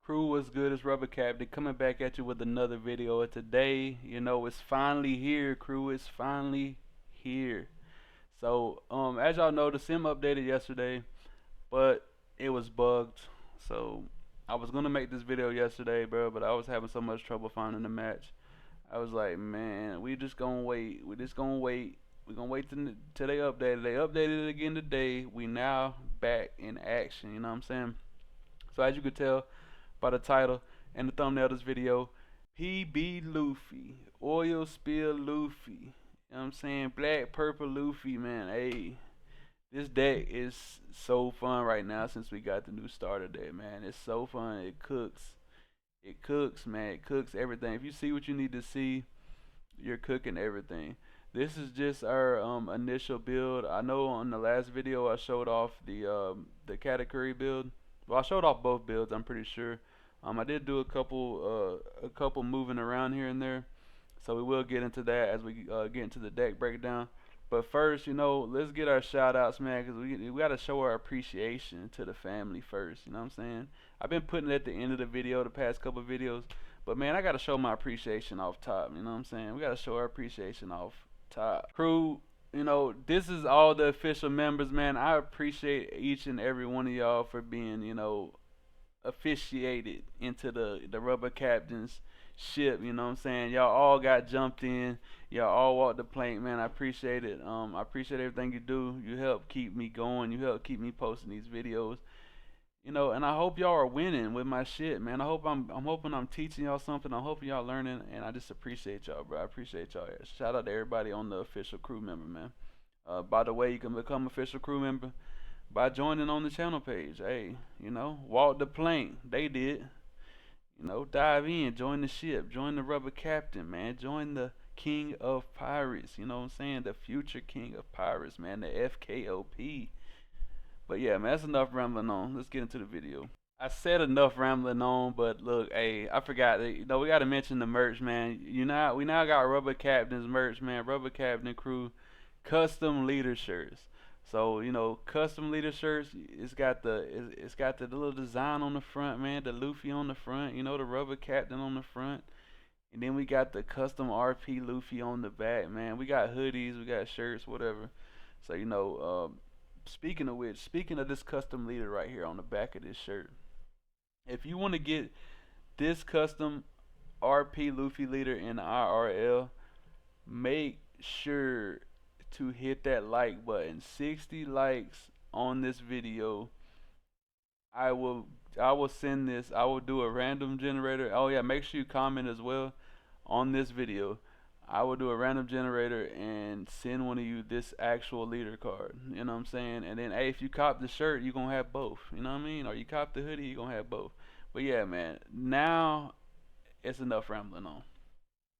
Crew, was good? It's Rubber Captain coming back at you with another video. And today, it's finally here. Crew, it's finally here. So, as y'all know, the sim updated yesterday, but it was bugged. So, I was gonna make this video yesterday, bro, but I was having so much trouble finding the match. I was like, man, we just gonna wait. We just gonna wait. We gonna wait till they updated. They updated it again today. We now back in action. You know what I'm saying? So as you could tell by the title and the thumbnail of this video, Pb Luffy, oil spill Luffy. You know what I'm saying? Black purple Luffy, man. Hey, this deck is so fun right now since we got the new starter deck, man. It's so fun. It cooks. It cooks, man. It cooks everything. If you see what you need to see, you're cooking everything. This is just our initial build. I know on the last video I showed off the category build. Well, I showed off both builds, I'm pretty sure. I did do a couple moving around here and there, so we will get into that as we get into the deck breakdown. But first, let's get our shout outs, man, because we got to show our appreciation to the family first. You know what I'm saying? I've been putting it at the end of the video the past couple of videos, but man, I got to show my appreciation off top. You know what I'm saying? We got to show our appreciation off top. Crew, this is all the official members, man. I appreciate each and every one of y'all for being, officiated into the Rubber Captain's ship. You know what I'm saying? Y'all all got jumped in. Y'all all walked the plank, man. I appreciate it. I appreciate everything you do. You help keep me going. You help keep me posting these videos. And I hope y'all are winning with my shit, man. I'm hoping I'm teaching y'all something. I'm hoping y'all learning, and I just appreciate y'all, bro. I appreciate y'all. Shout out to everybody on the official crew member, man. By the way, you can become official crew member by joining on the channel page. Hey, walk the plank. They did. Dive in, join the ship, join the Rubber Captain, man. Join the King of Pirates. You know what I'm saying? The future King of Pirates, man. The FKOP. But yeah, man, that's enough rambling on. Let's get into the video. I said enough rambling on, but look, hey, I forgot. We got to mention the merch, man. We now got Rubber Captain's merch, man. Rubber Captain Crew custom leader shirts. So custom leader shirts. It's got the little design on the front, man. The Luffy on the front. The Rubber Captain on the front, and then we got the custom RP Luffy on the back, man. We got hoodies, we got shirts, whatever. So speaking of which, speaking of this custom leader right here on the back of this shirt, if you want to get this custom RP Luffy leader in IRL, make sure to hit that like button. 60 likes on this video. I will send this. I will do a random generator. Oh yeah, make sure you comment as well on this video. I will do a random generator and send one of you this actual leader card. You know what I'm saying? And then, hey, if you cop the shirt, you're going to have both. You know what I mean? Or you cop the hoodie, you're going to have both. But yeah, man, now it's enough rambling on.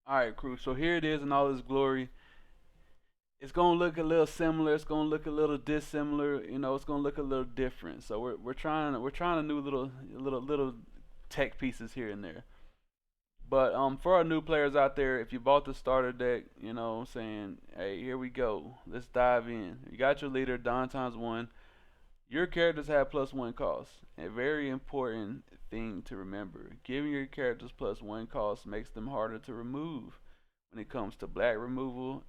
Alright, crew. So here it is in all its glory. It's going to look a little similar. It's going to look a little dissimilar. It's going to look a little different. So we're trying to do little tech pieces here and there. But for our new players out there, if you bought the starter deck, you know what I'm saying, hey, here we go. Let's dive in. You got your leader, Don times 1. Your characters have +1 cost. A very important thing to remember. Giving your characters +1 cost makes them harder to remove. When it comes to black removal,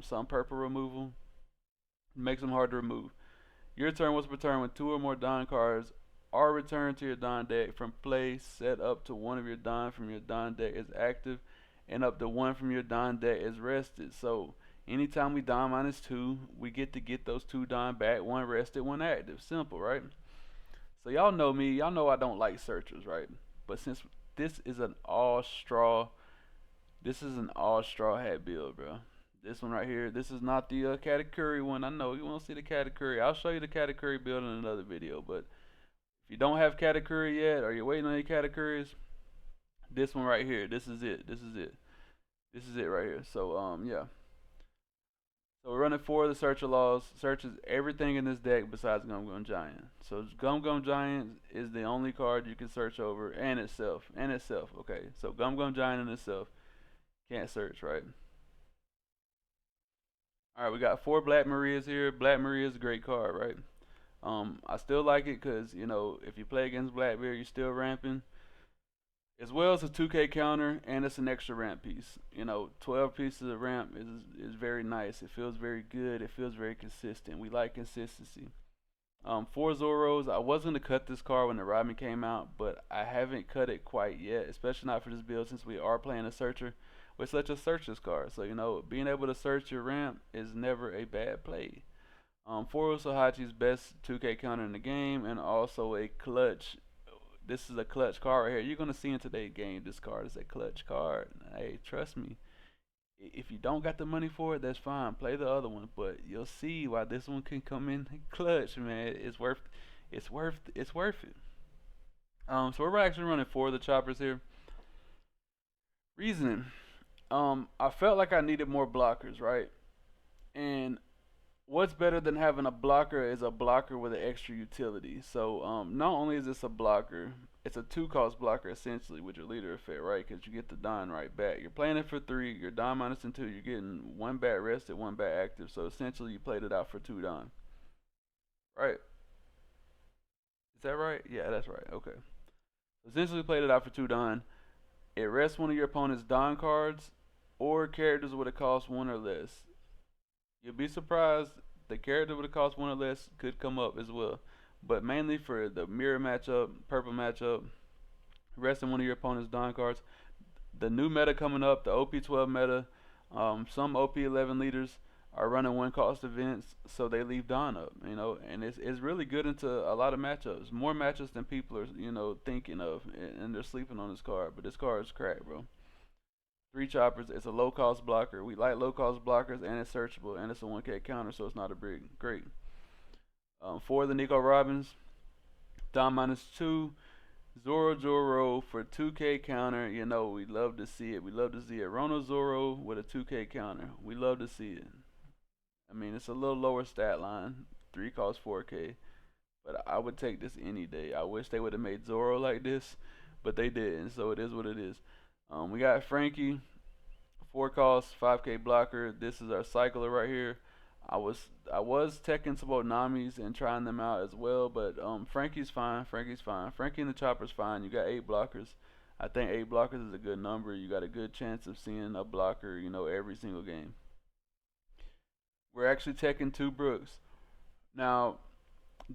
some purple removal, makes them hard to remove. Your turn was returned when 2 or more Don cards are returned to your Don deck from play, set up to 1 of your Don from your Don deck is active, and up to 1 from your Don deck is rested. So anytime we Don -2, we get to get those 2 Don back, 1 rested, 1 active. Simple, right? So y'all know me. Y'all know I don't like searchers, right? But since this is an all straw hat build, bro. This one right here, this is not the category one. I know you want to see the category. I'll show you the category build in another video, but if you don't have category yet, or you're waiting on your categories, this one right here, this is it. This is it right here. So yeah. So we're running 4 of the searcher laws. Searches everything in this deck besides Gum Gum Giant. So Gum Gum Giant is the only card you can search over, and itself. Okay. So Gum Gum Giant in itself can't search, right? Alright, we got 4 Black Marias here. Black Maria is a great card, right? I still like it because, if you play against Blackbeard, you're still ramping. As well as a 2K counter, and it's an extra ramp piece. 12 pieces of ramp is very nice. It feels very good. It feels very consistent. We like consistency. For Zoros, I was gonna cut this card when the Robin came out, but I haven't cut it quite yet, especially not for this build since we are playing a searcher, which lets us search this card. So being able to search your ramp is never a bad play. For Usohachi's best 2K counter in the game, and also a clutch. This is a clutch card right here. You're gonna see in today's game this card is a clutch card. Hey, trust me. If you don't got the money for it, that's fine. Play the other one, but you'll see why this one can come in clutch, man. It's worth it. So we're actually running four of the choppers here. Reasoning. I felt like I needed more blockers, right? And what's better than having a blocker is a blocker with an extra utility. So not only is this a blocker, it's a two cost blocker essentially with your leader effect, right? Because you get the Don right back. You're playing it for three, you're Don minus and two, you're getting one bat rested, one bat active. So essentially you played it out for two Don. Right? Is that right? Yeah, that's right. Okay. Essentially played it out for two Don. It rests one of your opponent's Don cards or characters with a cost one or less. You'll be surprised the character with a cost one or less could come up as well. But mainly for the mirror matchup, purple matchup, resting one of your opponent's Don cards. The new meta coming up, the OP12 meta, some OP11 leaders are running one cost events, so they leave Don up, and it's really good into a lot of matchups, more matchups than people are, thinking of, and they're sleeping on this card. But this card is crack, bro. Three choppers. It's a low cost blocker. We like low cost blockers, and it's searchable, and it's a 1K counter, so it's not a big great. For the Nico Robbins, Don minus two, Zoro Joro for 2K counter. We love to see it. We love to see it. Rono Zoro with a 2K counter. We love to see it. I mean, it's a little lower stat line. Three costs 4K, but I would take this any day. I wish they would have made Zoro like this, but they didn't. So it is what it is. We got Frankie, 4 cost, 5K blocker. This is our cycler right here. I was teching some Namis and trying them out as well, but Frankie's fine. Frankie's fine. Frankie and the Chopper's fine. You got 8 blockers. I think 8 blockers is a good number. You got a good chance of seeing a blocker, every single game. We're actually taking 2 Brooks. Now,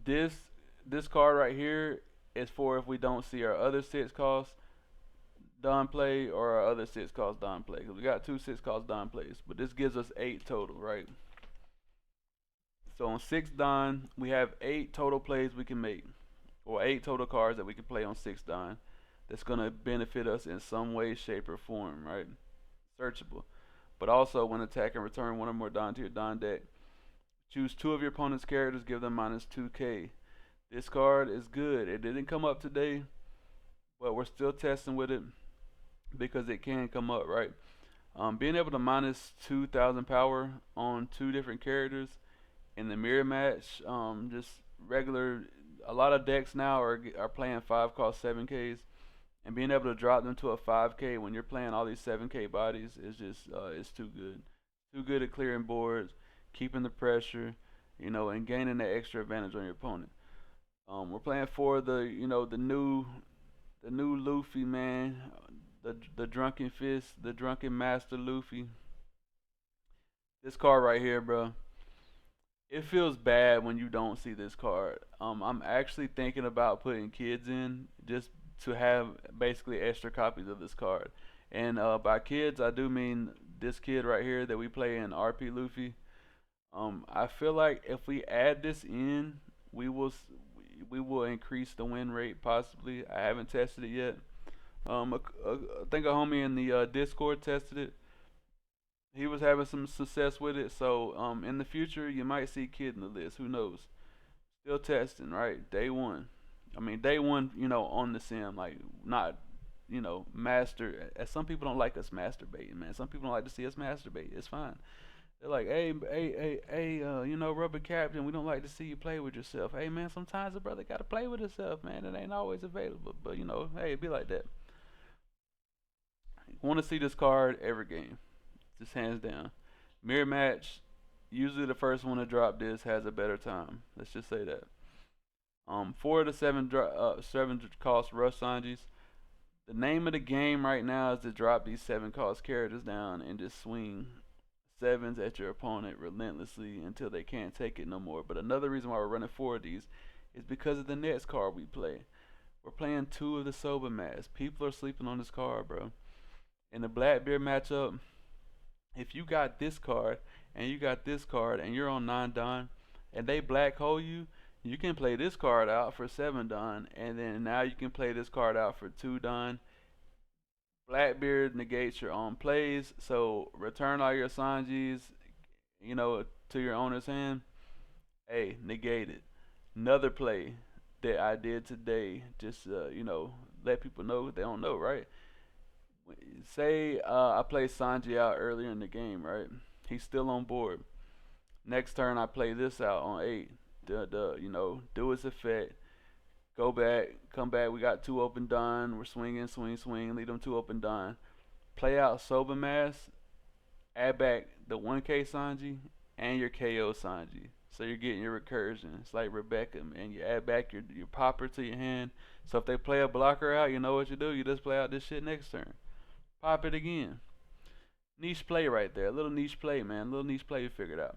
this this card right here is for if we don't see our other 6 costs Don play or our other 6 costs Don play. Cause we got 2 6 cost Don plays, but this gives us 8 total, right? So on 6 Don, we have 8 total plays we can make, or 8 total cards that we can play on 6 Don. That's gonna benefit us in some way, shape, or form, right? Searchable. But also, when attacking, return one or more Don to your Don deck. Choose 2 of your opponent's characters, give them minus 2K. This card is good. It didn't come up today, but we're still testing with it because it can come up, right? Being able to minus 2,000 power on 2 different characters in the mirror match, just regular. A lot of decks now are playing 5 cost 7Ks, and being able to drop them to a 5K when you're playing all these 7K bodies is just it's too good. Too good at clearing boards, keeping the pressure, and gaining that extra advantage on your opponent. We're playing for the new Luffy, man, the drunken fist, the drunken master Luffy. This card right here, bro. It feels bad when you don't see this card. I'm actually thinking about putting kids in just to have basically extra copies of this card. And by kids, I do mean this kid right here that we play in RP Luffy. I feel like if we add this in, we will increase the win rate possibly. I haven't tested it yet. I think a homie in the Discord tested it. He was having some success with it. So in the future, you might see kid in the list. Who knows? Still testing, right? Day one. I mean, day one. On the sim, like not. Master. As some people don't like us masturbating, man. Some people don't like to see us masturbate. It's fine. They're like, hey, rubber captain, we don't like to see you play with yourself. Hey, man, sometimes a brother gotta play with himself, man. It ain't always available, but hey, it be like that. Want to see this card every game, just hands down. Mirror match, usually the first one to drop this has a better time. Let's just say that. 4 of the 7 cost rush Sanjis. The name of the game right now is to drop these 7 cost characters down and just swing sevens at your opponent relentlessly until they can't take it no more. But another reason why we're running 4 of these is because of the next card we play. We're playing 2 of the Sober Mask. People are sleeping on this card, bro. In the Blackbeard matchup, if you got this card and you got this card and you're on 9 Don and they black hole you, you can play this card out for 7 Don, and then now you can play this card out for 2 Don. Blackbeard negates your own plays, so return all your Sanjis, to your owner's hand. Hey, negate it. Another play that I did today, just let people know what they don't know, right? Say I play Sanji out earlier in the game, right? He's still on board. Next turn I play this out on 8. Do its effect. Go back, come back. We got 2 open done. We're swinging, swing. Lead them 2 open done. Play out Soba Mask. Add back the 1K Sanji and your KO Sanji. So you're getting your recursion. It's like Rebecca, man. You add back your popper to your hand. So if they play a blocker out, you know what you do. You just play out this shit next turn. Pop it again. Niche play right there. A little niche play, man. A little niche play you figured out.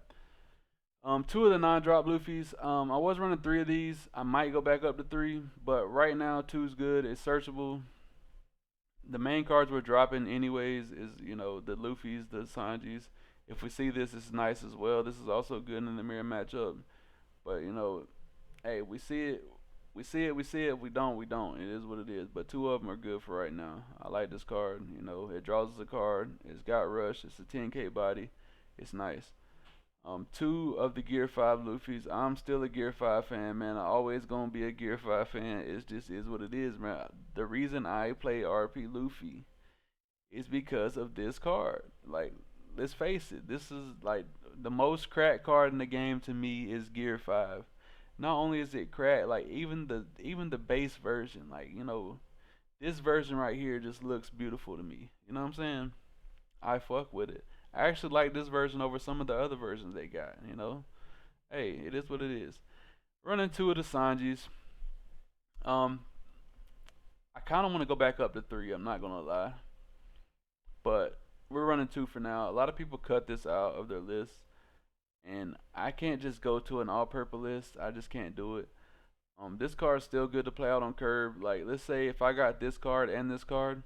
2 of the non-drop Luffy's. I was running 3 of these. I might go back up to 3, but right now 2's good. It's searchable. The main cards we're dropping anyways is the Luffy's, the Sanjis. If we see this, it's nice as well. This is also good in the mirror matchup. But hey, we see it. We see it. If we don't, we don't. It is what it is. But 2 of them are good for right now. I like this card. It draws us a card. It's got rush. It's a 10K body. It's nice. 2 of the Gear 5 Luffy's. I'm still a Gear 5 fan, man. I always gonna be a Gear 5 fan. It just is what it is, man. The reason I play RP Luffy is because of this card. Like, let's face it, this is like the most cracked card in the game to me is Gear 5. Not only is it cracked, like even the base version, like this version right here just looks beautiful to me. You know what I'm saying? I fuck with it. I actually like this version over some of the other versions they got. Hey, it is what it is. Running 2 of the Sanjis. I kind of want to go back up to 3. I'm not gonna lie, but we're running 2 for now. A lot of people cut this out of their list, and I can't just go to an all-purple list. I just can't do it. This card's still good to play out on curb. Like, let's say if I got this card and this card,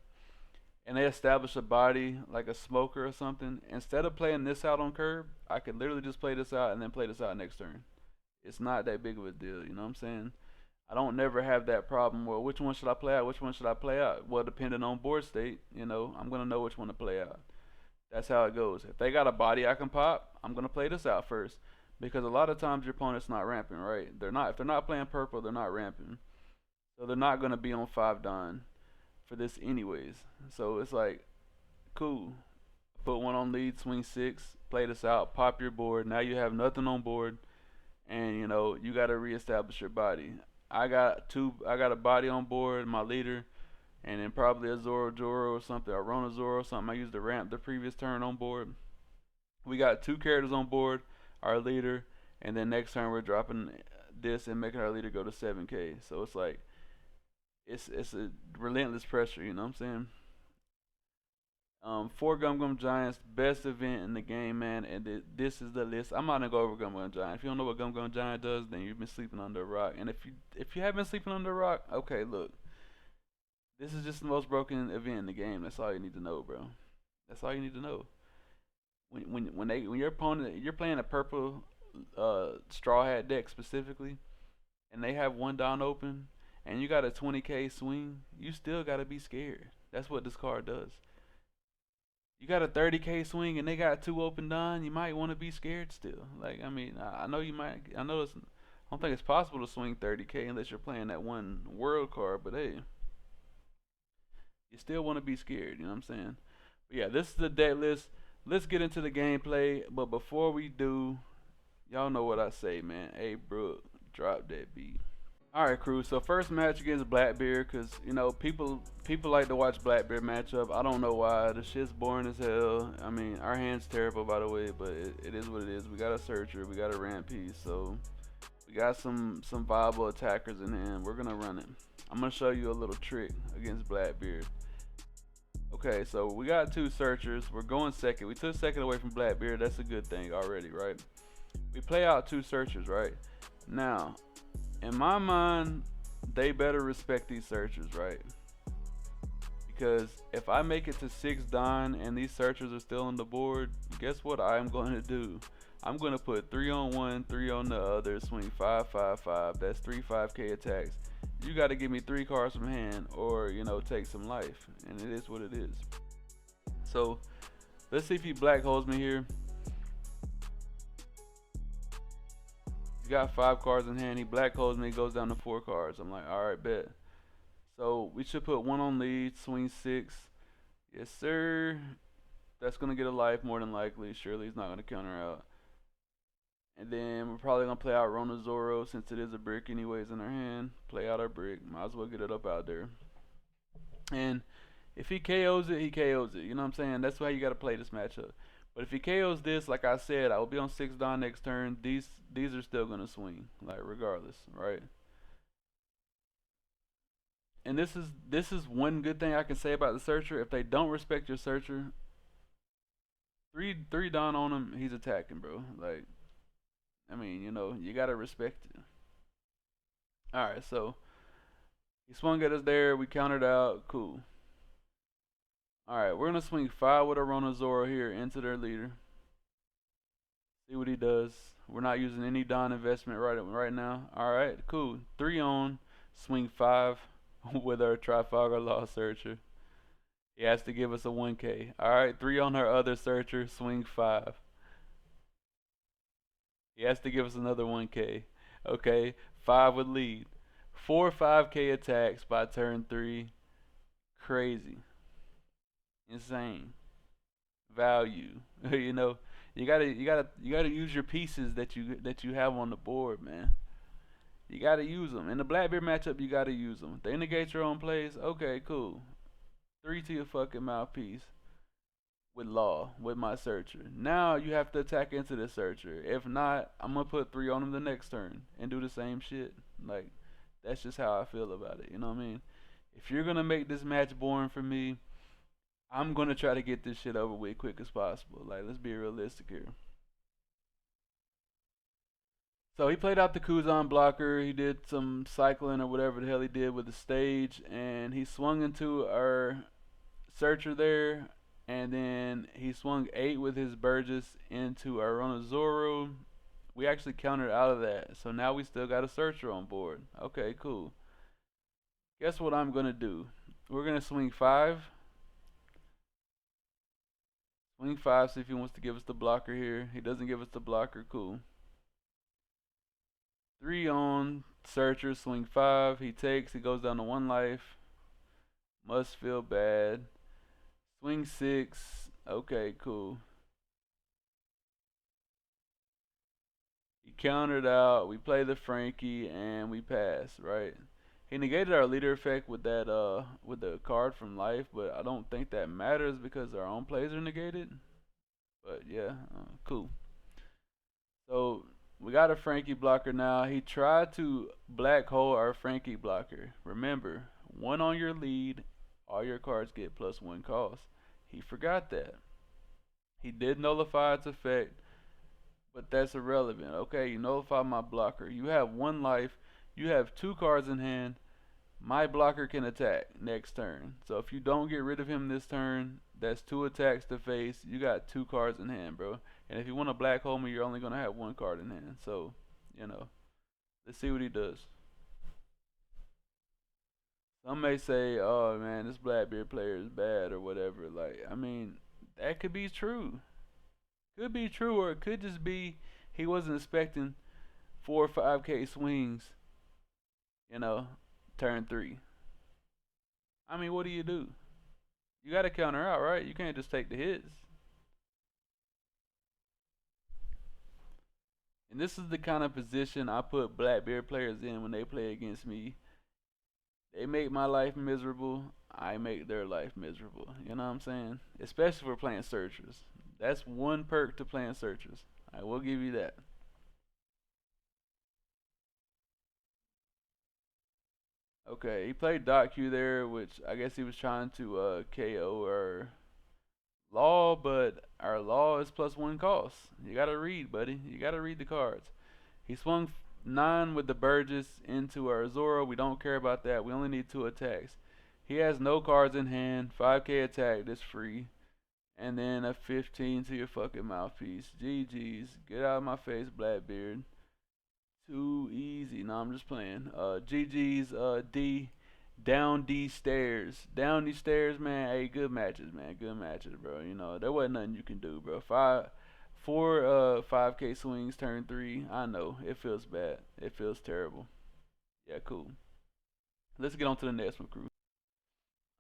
and they establish a body like a smoker or something, instead of playing this out on curb, I could literally just play this out and then play this out next turn. It's not that big of a deal, you know what I'm saying? I don't never have that problem. Well, which one should I play out? Which one should I play out? Well, depending on board state, I'm gonna know which one to play out. That's how it goes. If they got a body I can pop, I'm gonna play this out first, because a lot of times your opponent's not ramping, right? They're not. If they're not playing purple, they're not ramping, so they're not gonna be on 5 Don for this anyways. So it's like, cool. Put 1 on lead, swing 6, play this out, pop your board. Now you have nothing on board, and you gotta reestablish your body. I got a body on board, my leader, and then probably a Zoro or something, a Rona Zoro or something. I used to ramp the previous turn on board. We got 2 characters on board, our leader, and then next turn we're dropping this and making our leader go to 7K. So it's like, it's a relentless pressure, you know what I'm saying? 4 Gum Gum Giants, best event in the game, man, and this is the list. I'm not gonna go over Gum Gum Giant. If you don't know what Gum Gum Giant does, then you've been sleeping under a rock. And if you haven't been sleeping under a rock, okay, look, this is just the most broken event in the game. That's all you need to know, bro. That's all you need to know. When your opponent, you're playing a purple straw hat deck specifically, and they have 1 Don open, and you got a 20K swing, you still gotta be scared. That's what this card does. You got a 30K swing and they got 2 open Don, you might want to be scared still. Like, I mean, I know you might. I don't think it's possible to swing 30K unless you're playing that 1 world card. But hey, you still want to be scared. You know what I'm saying? But yeah, this is the deck list. Let's get into the gameplay. But before we do, y'all know what I say, man. Hey, bro, drop that beat. Alright, crew, so first match against Blackbeard, because people like to watch Blackbeard matchup. I don't know why. The shit's boring as hell. I mean, our hand's terrible, by the way, but it is what it is. We got a searcher, we got a ramp piece, so we got some viable attackers in hand. We're gonna run it. I'm gonna show you a little trick against Blackbeard. Okay, so we got two searchers. We're going second. We took second away from Blackbeard. That's a good thing already, right? We play out two searchers, right? Now, in my mind, they better respect these searchers, right? Because if I make it to 6 Don and these searchers are still on the board, guess what I'm going to do? I'm going to put 3 on one, 3 on the other, swing 5, 5, 5. That's 3 5K attacks. You got to give me 3 cards from hand or, take some life. And it is what it is. So, let's see if he black holes me here. He's got 5 cards in hand. He black holes me, goes down to 4 cards. I'm like, alright, bet. So we should put 1 on lead, swing 6. Yes, sir. That's going to get a life more than likely. Surely he's not going to counter out. And then we're probably going to play out Rona Zoro since it is a brick anyways in our hand. Play out our brick. Might as well get it up out there. And if he KOs it, he KOs it. You know what I'm saying? That's why you got to play this matchup. But if he KOs this, like I said, I will be on 6 Don next turn. These are still going to swing, like regardless, right? And this is one good thing I can say about the searcher. If they don't respect your searcher, three Don on him, he's attacking, bro. Like, I mean, you gotta respect it. All right, so he swung at us there. We countered out. Cool. All right, we're gonna swing 5 with a Rona Zoro here into their leader. See what he does. We're not using any Don investment right now. All right, cool. 3 on, swing 5 with our Trafalgar Law searcher. He has to give us a 1K. Alright, 3 on our other searcher, swing 5. He has to give us another 1K. Okay, 5 with lead. 4 5K attacks by turn 3. Crazy. Insane. Value. You gotta use your pieces that you have on the board, man. You gotta use them. In the Blackbeard matchup, you gotta use them. They negate your own plays. Okay, cool. 3 to your fucking mouthpiece with law, with my searcher. Now you have to attack into the searcher. If not, I'm gonna put 3 on him the next turn and do the same shit. Like, that's just how I feel about it. You know what I mean? If you're gonna make this match boring for me, I'm gonna try to get this shit over with quick as possible. Like, let's be realistic here. So he played out the Kuzan blocker. He did some cycling or whatever the hell he did with the stage, and he swung into our searcher there, and then he swung 8 with his Burgess into our Ronazoro. We actually countered out of that, so now we still got a searcher on board. Okay, cool. Guess what I'm gonna do? We're gonna swing 5. Swing 5, see if he wants to give us the blocker here. He doesn't give us the blocker, cool. 3 on, searcher, swing 5. He takes, he goes down to 1 life. Must feel bad. Swing 6. Okay, cool. He countered out. We play the Frankie and we pass, right? He negated our leader effect with that with the card from life, but I don't think that matters because our own plays are negated. But yeah, cool. So we got a Frankie blocker now. He tried to black hole our Frankie blocker. Remember, 1 on your lead, all your cards get +1 cost. He forgot that. He did nullify its effect, but that's irrelevant. Okay, you nullify my blocker. You have 1 life. You have 2 cards in hand. My blocker can attack next turn. So if you don't get rid of him this turn, that's 2 attacks to face. You got 2 cards in hand, bro. And if you want to black hole me, you're only going to have 1 card in hand. So, let's see what he does. Some may say, oh man, this Blackbeard player is bad or whatever. Like, I mean, that could be true. Could be true, or it could just be he wasn't expecting 4 or 5K swings, turn 3. I mean, what do? You got to counter out, right? You can't just take the hits. And this is the kind of position I put Blackbeard players in when they play against me. They make my life miserable. I make their life miserable. You know what I'm saying? Especially for playing searchers. That's one perk to playing searchers. I will give you that. Okay, he played Doc Q there, which I guess he was trying to KO our Law, but our Law is +1 cost. You gotta read, buddy. You gotta read the cards. He swung 9 with the Burgess into our Zoro. We don't care about that. We only need 2 attacks. He has no cards in hand. 5k attack, that's free. And then a 15 to your fucking mouthpiece. GG's. Get out of my face, Blackbeard. Too easy. No, I'm just playing. GG's D. Down these stairs. Down these stairs, man. Hey, good matches, man. Good matches, bro. You know, there wasn't nothing you can do, bro. 5k swings turn 3. I know. It feels bad. It feels terrible. Yeah, cool. Let's get on to the next one, crew.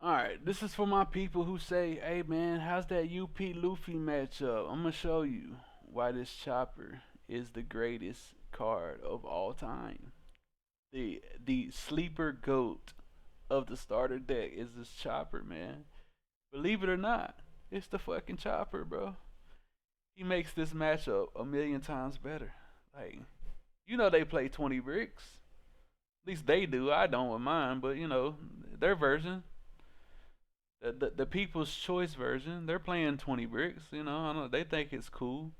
Alright, this is for my people who say, hey man, how's that UP Luffy matchup? I'm gonna show you why this Chopper is the greatest card of all time. The sleeper goat of the starter deck is this Chopper, man. Believe it or not, it's the fucking Chopper, bro. He makes this matchup a million times better. Like, you know they play 20 bricks. At least they do. I don't with mine, but you know, their version. The people's choice version, they're playing 20 bricks. You know, I know they think it's cool.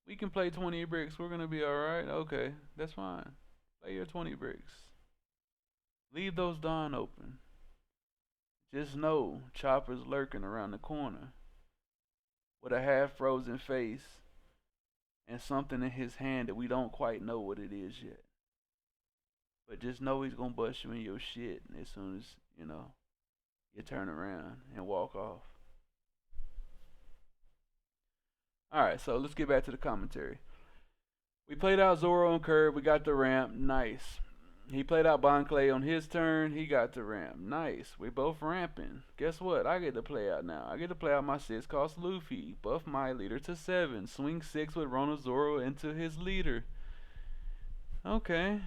We can play 20 bricks. We're gonna be all right. Okay, that's fine. Play your 20 bricks. Leave those Dawn open. Just know Chopper's lurking around the corner with a half frozen face and something in his hand that we don't quite know what it is yet. But just know he's gonna bust you in your shit as soon as, you know, you turn around and walk off. Alright, so let's get back to the commentary. We played out Zoro on curve, we got the ramp, nice. He played out Bon Clay on his turn, he got the ramp, nice. We both ramping. Guess what? I get to play out now. I get to play out my 6 cost Luffy, buff my leader to 7, swing 6 with Rona Zoro into his leader. Okay,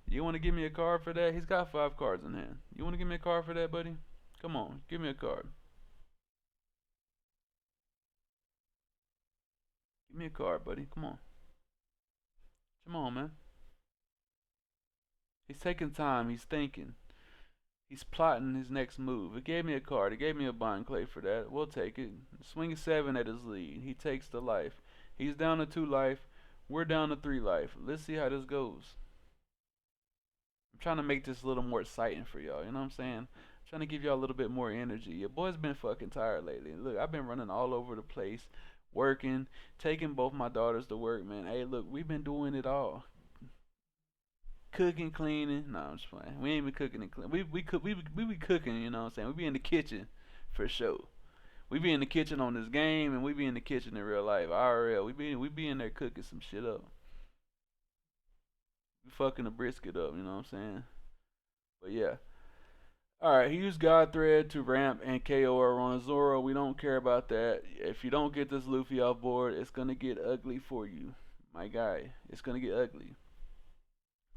you want to give me a card for that? He's got 5 cards in hand. You want to give me a card for that, buddy? Come on, give me a card. Give me a card, buddy. Come on. Come on, man. He's taking time. He's thinking. He's plotting his next move. It gave me a card. It gave me a Bond Clay for that. We'll take it. Swing 7 at his lead. He takes the life. He's down to 2 life. We're down to 3 life. Let's see how this goes. I'm trying to make this a little more exciting for y'all. You know what I'm saying? Trying to give y'all a little bit more energy. Your boy's been fucking tired lately. Look, I've been running all over the place, working, taking both my daughters to work, man. Hey, look, we've been doing it all. Cooking, cleaning. No, I'm just playing. We ain't been cooking and cleaning. We be cooking, you know what I'm saying? We be in the kitchen for sure. We be in the kitchen on this game, and we be in the kitchen in real life. IRL. We be in there cooking some shit up. We fucking the brisket up, you know what I'm saying? But yeah. Alright, he used God Thread to ramp and KO on Zoro. We don't care about that. If you don't get this Luffy off board, it's gonna get ugly for you. My guy. It's gonna get ugly.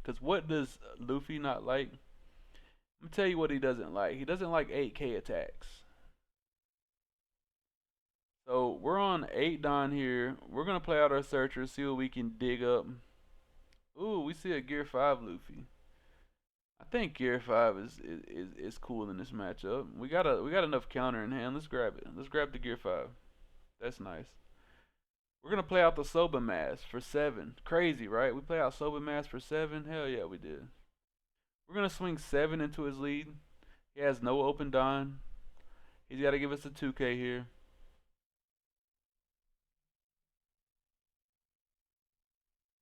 Cause what does Luffy not like? I'm gonna tell you what he doesn't like. He doesn't like 8k attacks. So we're on 8 Don here. We're gonna play out our searcher, see what we can dig up. Ooh, we see a Gear 5 Luffy. I think Gear 5 is cool in this matchup. We got enough counter in hand. Let's grab it. Let's grab the Gear 5. That's nice. We're gonna play out the Soba Mask for 7. Crazy, right? We play out Soba Mask for 7. Hell yeah, we did. We're gonna swing 7 into his lead. He has no open Don. He's got to give us a 2K here.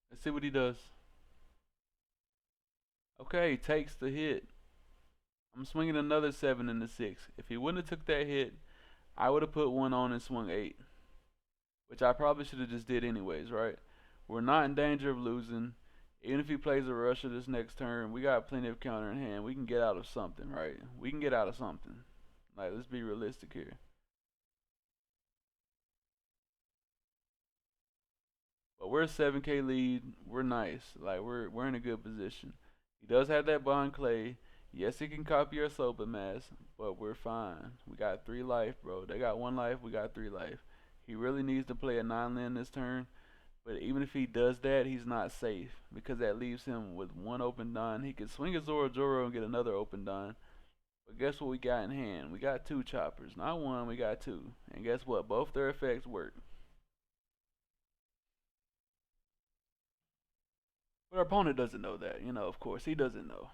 Let's see what he does. Okay, he takes the hit. I'm swinging another 7 into 6. If he wouldn't have took that hit, I would have put 1 on and swung 8. Which I probably should have just did anyways, right? We're not in danger of losing. Even if he plays a rusher this next turn, we got plenty of counter in hand. We can get out of something, right? We can get out of something. Like, let's be realistic here. But we're a 7k lead. We're nice. Like, we're in a good position. He does have that Bond Clay. Yes, he can copy our Soba Mask, but we're fine. We got 3 life, bro. They got 1 life. We got 3 life. He really needs to play a 9 land this turn. But even if he does that, he's not safe because that leaves him with one open Don. He could swing a Zoro Zoro and get another open Don. But guess what we got in hand? We got two choppers. Not one, we got two. And guess what? Both their effects work. But our opponent doesn't know that. Of course, he doesn't know.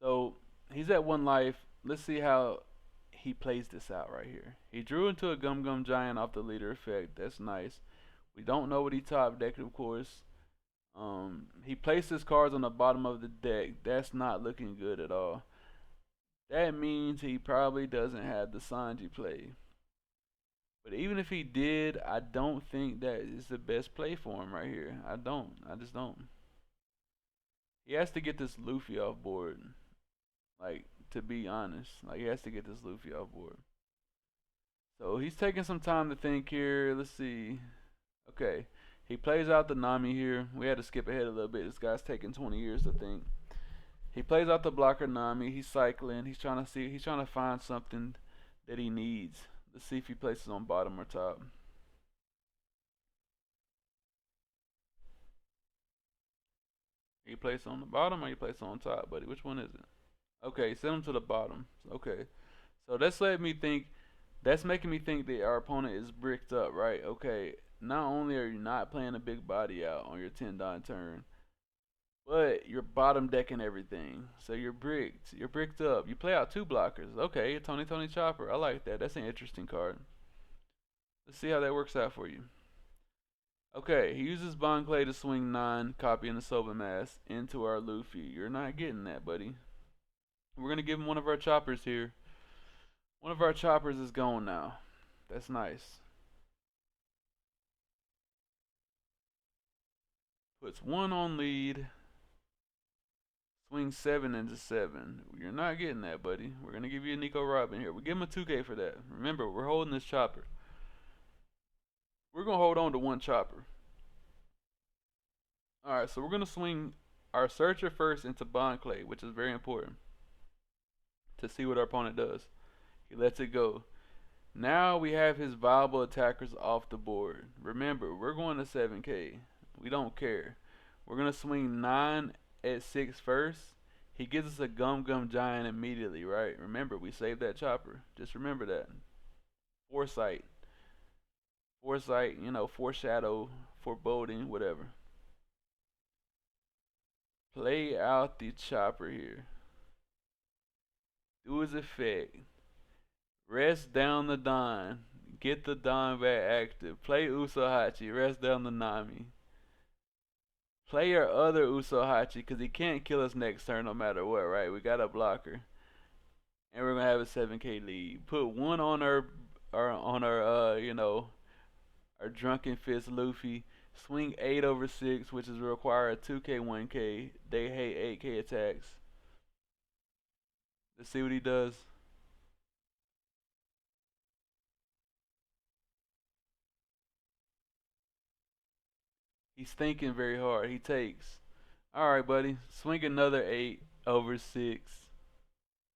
So he's at one life. Let's see how he plays this out right here. He drew into a Gum Gum Giant off the leader effect. That's nice. We don't know what he top decked, of course. He placed his cards on the bottom of the deck. That's not looking good at all. That means he probably doesn't have the Sanji play. But even if he did, I don't think that is the best play for him right here. I don't. I just don't. He has to get this Luffy off board. Like, to be honest. Like, he has to get this Luffy off board. So he's taking some time to think here. Let's see. Okay. He plays out the Nami here. We had to skip ahead a little bit. This guy's taking 20 years to think. He plays out the blocker Nami. He's cycling. He's trying to see. He's trying to find something that he needs. Let's see if he places on bottom or top. You place on the bottom or you place on top, buddy? Which one is it? Okay, send him to the bottom. Okay. So that's let me think. That's making me think that our opponent is bricked up, right? Okay. Not only are you not playing a big body out on your 10 dot turn, but you're bottom decking everything. So you're bricked. You're bricked up. You play out two blockers. Okay, Tony Tony Chopper. I like that. That's an interesting card. Let's see how that works out for you. Okay, he uses Bond Clay to swing 9, copying the Soba Mask into our Luffy. You're not getting that, buddy. We're going to give him one of our choppers here. One of our choppers is gone now. That's nice. Puts 1 on lead. Swing 7 into 7. You're not getting that, buddy. We're going to give you a Nico Robin here. We give him a 2K for that. Remember, we're holding this chopper. We're going to hold on to one chopper. Alright, so we're going to swing our searcher first into Bond Clay, which is very important to see what our opponent does. He lets it go. Now we have his viable attackers off the board. Remember, we're going to 7K. We don't care. We're going to swing 9 at 6 first. He gives us a Gum Gum Giant immediately, right? Remember, we saved that chopper. Just remember that. Foresight. Foresight, foreshadow, foreboding, whatever. Play out the chopper here. Do his effect. Rest down the Don. Get the Don back active. Play Usohachi. Rest down the Nami. Play your other Usohachi because he can't kill us next turn no matter what, right? We got a blocker. And we're going to have a 7K lead. Put 1 on our our Drunken Fist Luffy. Swing 8 over 6, which is require 2K, 1K. They hate 8K attacks. Let's see what he does. He's thinking very hard. He takes. Alright, buddy. Swing another 8 over 6.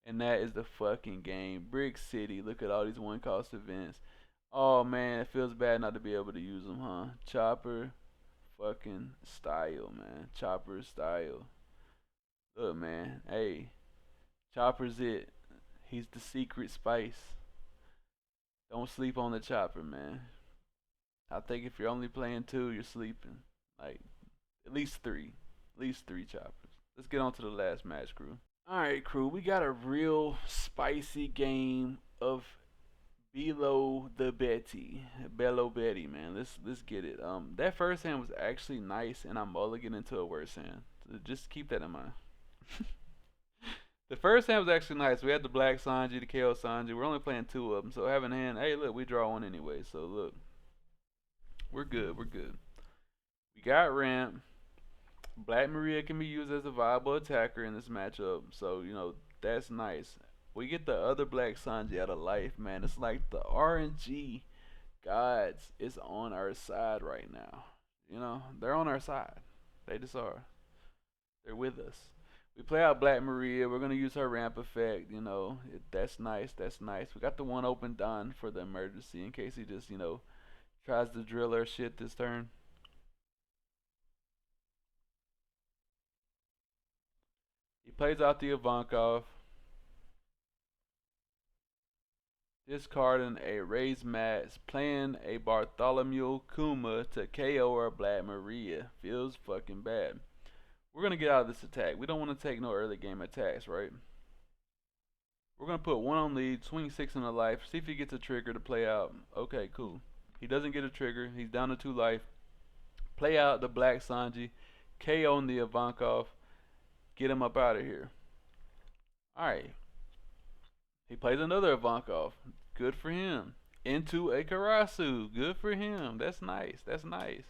And that is the fucking game. Brick City. Look at all these one cost events. Oh man, it feels bad not to be able to use them, huh? Chopper fucking style, man. Chopper style. Look, man. Hey. Chopper's it. He's the secret spice. Don't sleep on the chopper, man. I think if you're only playing 2, you're sleeping. Like, at least 3. At least 3 choppers. Let's get on to the last match, crew. Alright, crew. We got a real spicy game of Below the Betty. Bello Betty, man. Let's get it. That first hand was actually nice, and I'm mulligan into a worse hand. So just keep that in mind. The first hand was actually nice. We had the Black Sanji, the KO Sanji. We're only playing 2 of them. So having hand, hey, look, we draw 1 anyway. So look, we're good. We're good. We got ramp. Black Maria can be used as a viable attacker in this matchup. So, that's nice. We get the other Black Sanji out of life, man. It's like the RNG gods is on our side right now. They're on our side. They just are. They're with us. We play out Black Maria. We're going to use her ramp effect. That's nice. That's nice. We got the 1 open Don for the emergency in case he just, tries to drill our shit this turn. plays out the Ivankov, discarding a Raised Mats, playing a Bartholomew Kuma to KO or Black Maria. Feels fucking bad. We're gonna get out of this attack. We don't want to take no early game attacks, right? We're gonna put one on lead, swing 6 in the life, see if he gets a trigger to play out. Okay, cool. He doesn't get a trigger. He's down to 2 life. Play out the Black Sanji, KO on the Ivankov, get him up out of here. Alright. He plays another Ivankov. Good for him. Into a Karasu. Good for him. That's nice. That's nice.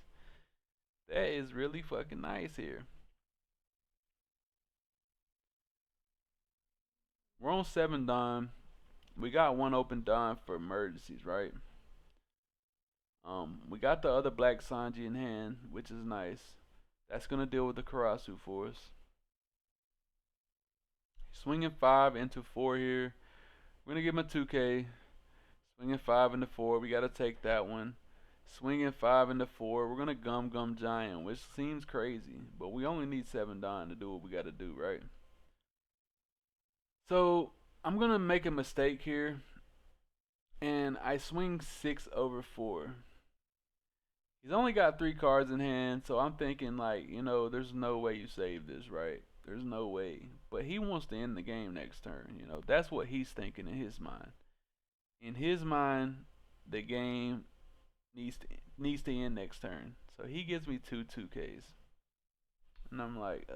That is really fucking nice here. We're on 7 Don. We got 1 open Don for emergencies, right? We got the other Black Sanji in hand, which is nice. That's gonna deal with the Karasu for us. Swinging 5 into 4 here. We're gonna give him a 2K. Swinging 5 into 4. We gotta take that one. Swinging 5 into 4. We're gonna Gum Giant, which seems crazy, but we only need 7 Don to do what we gotta do, right? So I'm gonna make a mistake here, and I swing 6 over 4. He's only got 3 cards in hand, so I'm thinking like, there's no way you save this, right? There's no way. But he wants to end the game next turn, That's what he's thinking in his mind. In his mind, the game needs to end next turn. So he gives me 2Ks. And I'm like,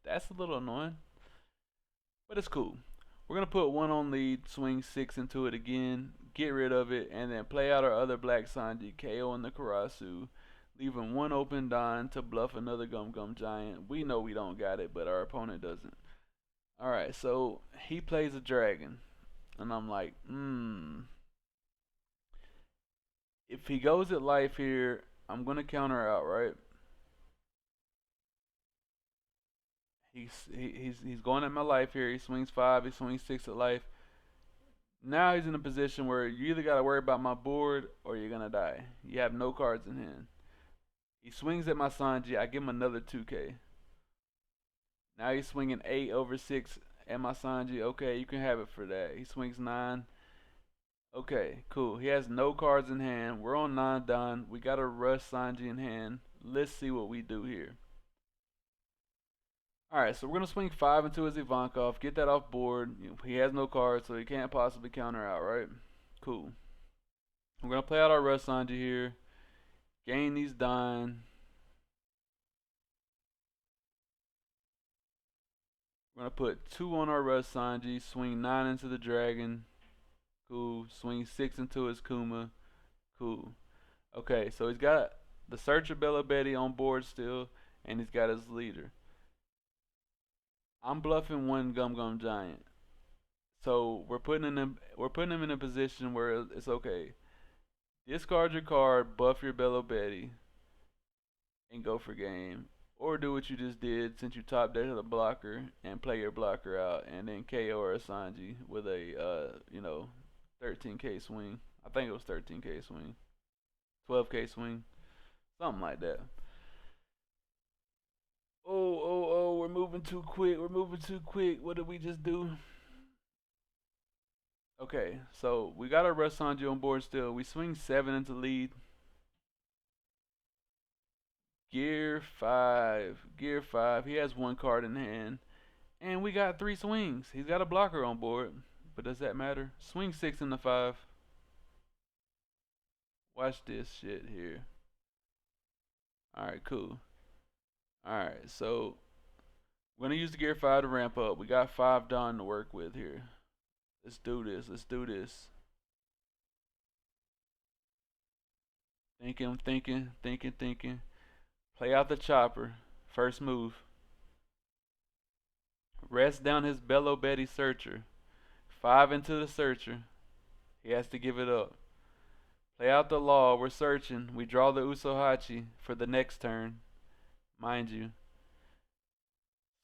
that's a little annoying. But it's cool. We're going to put 1 on lead, swing 6 into it again, get rid of it, and then play out our other Black Sanji, KO in the Karasu, leaving 1 open Don to bluff another Gum Giant. We know we don't got it, but our opponent doesn't. Alright, so he plays a dragon. And I'm like, if he goes at life here, I'm going to counter out, right? He's going at my life here. He swings 5, he swings 6 at life. Now he's in a position where you either gotta worry about my board or you're gonna die. You have no cards in hand. He swings at my Sanji. I give him another 2K. Now he's swinging 8 over 6 at my Sanji. Okay, you can have it for that. He swings 9. Okay, cool. He has no cards in hand. We're on 9 Don. We got a Rush Sanji in hand. Let's see what we do here. Alright, so we're going to swing 5 into his Ivankov, get that off board. He has no cards, so he can't possibly counter out, right? Cool. We're going to play out our Rush Sanji here. Gain these Don. We're going to put 2 on our Rush Sanji, swing 9 into the Dragon. Cool. Swing 6 into his Kuma. Cool. Okay, so he's got the Searcher Bella Betty on board still, and he's got his leader. I'm bluffing 1 Gum Giant. So we're putting him in a position where it's okay. Discard your card, buff your Bello Betty, and go for game. Or do what you just did since you top decked the blocker and play your blocker out and then KO or Sanji with a 13K swing. I think it was 13K swing. 12K swing. Something like that. Oh, we're moving too quick. What did we just do? Okay, so we got our Rush Sanji on board still. We swing 7 into lead. Gear 5. He has 1 card in hand. And we got 3 swings. He's got a blocker on board. But does that matter? Swing 6 into 5. Watch this shit here. Alright, cool. Alright, so we're going to use the Gear 5 to ramp up. We got 5 Don to work with here. Let's do this. Thinking. Play out the chopper. First move. Rest down his Bello Betty Searcher. 5 into the Searcher. He has to give it up. Play out the Law. We're searching. We draw the Usohachi for the next turn. Mind you.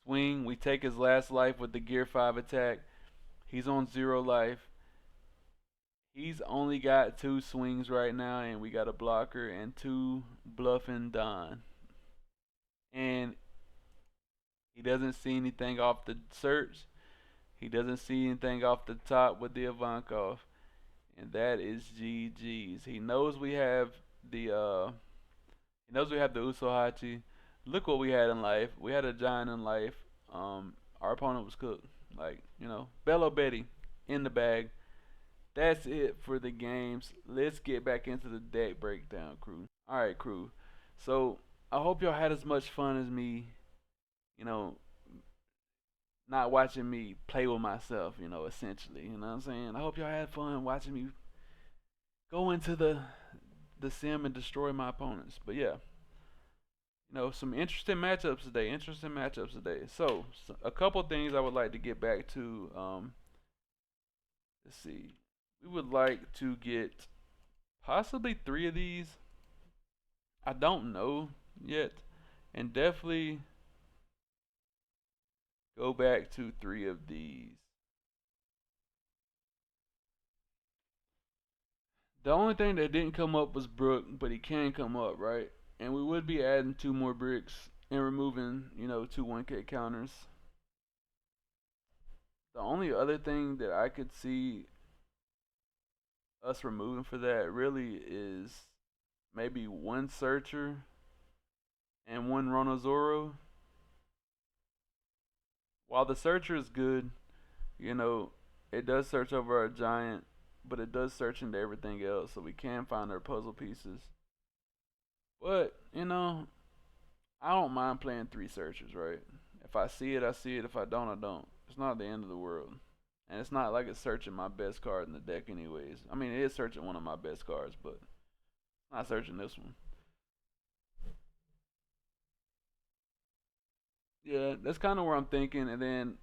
Swing. We take his last life with the Gear 5 attack. He's on 0 life. He's only got 2 swings right now, and we got a blocker and 2 bluffing Don. And He doesn't see anything off the search. He doesn't see anything off the top with the Ivankov, and that is GG's. He knows we have the Usohachi. Look what we had in life. We had a giant in life. Our opponent was cooked. Like, Bello Betty in the bag. That's it for the games. Let's get back into the deck breakdown, crew. Alright, crew. So I hope y'all had as much fun as me, you know, not watching me play with myself, essentially. You know what I'm saying? I hope y'all had fun watching me go into the sim and destroy my opponents. But yeah, some interesting matchups today. Interesting matchups today. So a couple things I would like to get back to. Let's see. We would like to get possibly three of these. I don't know yet, and definitely go back to three of these. The only thing that didn't come up was Brook, but he can come up, right? And we would be adding two more bricks and removing, two 1K counters. The only other thing that I could see us removing for that really is maybe one Searcher and one Ronozoro. While the Searcher is good, you know, it does search over our giant, but it does search into everything else, so we can find our puzzle pieces. But, I don't mind playing three searchers, right? If I see it, I see it. If I don't, I don't. It's not the end of the world. And it's not like it's searching my best card in the deck, anyways. I mean, it is searching one of my best cards, but not searching this one. Yeah, that's kind of where I'm thinking. And then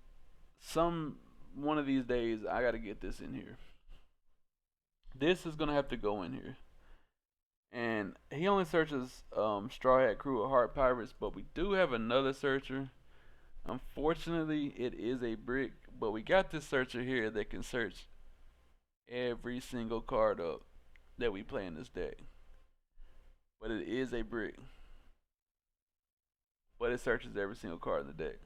one of these days, I got to get this in here. This is gonna have to go in here. And he only searches Straw Hat Crew or Heart Pirates, but we do have another searcher. Unfortunately, it is a brick, but we got this searcher here that can search every single card up that we play in this deck. But it is a brick. But it searches every single card in the deck.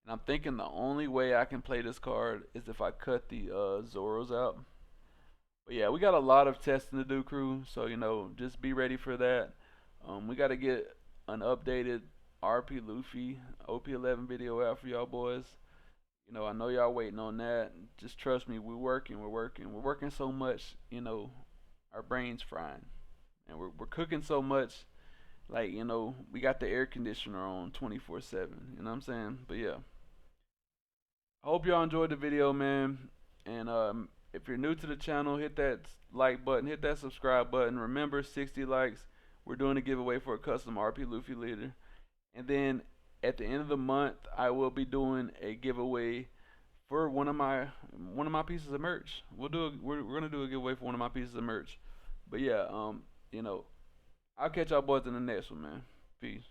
And I'm thinking the only way I can play this card is if I cut the Zoros out. But yeah, we got a lot of testing to do, crew. So, just be ready for that. We got to get an updated Pb Luffy Op11 video out for y'all boys. I know y'all waiting on that. Just trust me, we're working. We're working so much, our brains frying. And we're cooking so much, like, we got the air conditioner on 24/7. You know what I'm saying? But yeah. I hope y'all enjoyed the video, man. And if you're new to the channel, hit that like button, hit that subscribe button. Remember, 60 likes, we're doing a giveaway for a custom Pb Luffy leader. And then at the end of the month, I will be doing a giveaway for one of my pieces of merch. We're gonna do a giveaway for one of my pieces of merch. But yeah, I'll catch y'all boys in the next one, man. Peace.